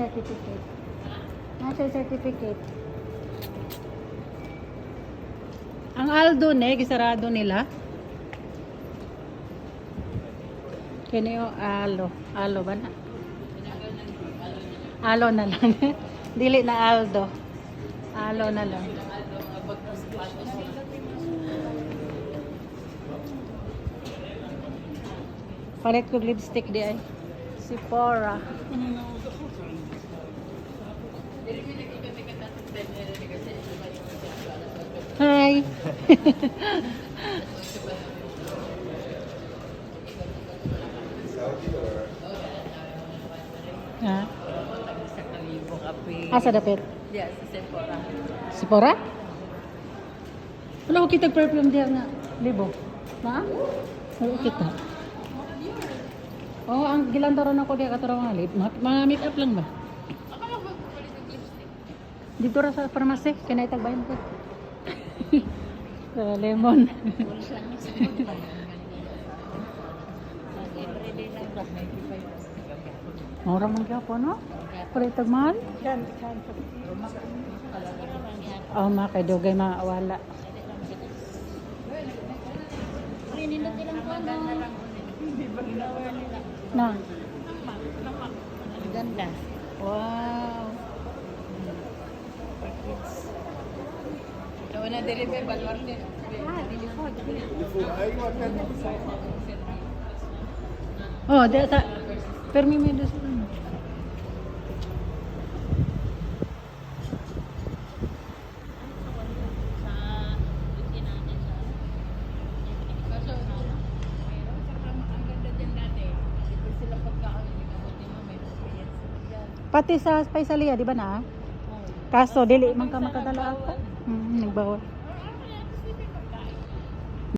certificate. Nasa certificate. Ang Aldo gisarado nila. Kaya yung Alo. Alo ba na? Alo na lang. Dili na Aldo. Alo na lang. Palit ko lipstick di ay. Sephora. Hi. Ha? Asa dapit? Yes, Sephora. Sephora? Wala ko kita perfume diya nga. Libo. Na? Wala ko kita. Oh, ang gilandaron ako diya katuro nga lip. Mga make-up lang ba? Dito ra sa pharmacy, kinaitag bayan ko. Lemon. Mura man gyapon no? Pero itag mahal? Oh, kay dugay maawala. Na. Ganda. Wow. Ikaw na deliver balwar din. Oh, data. Permi mo dos. Pati sa Paisalia, di ba na? Kaso, dili man ka makadala ako. Nagbawal.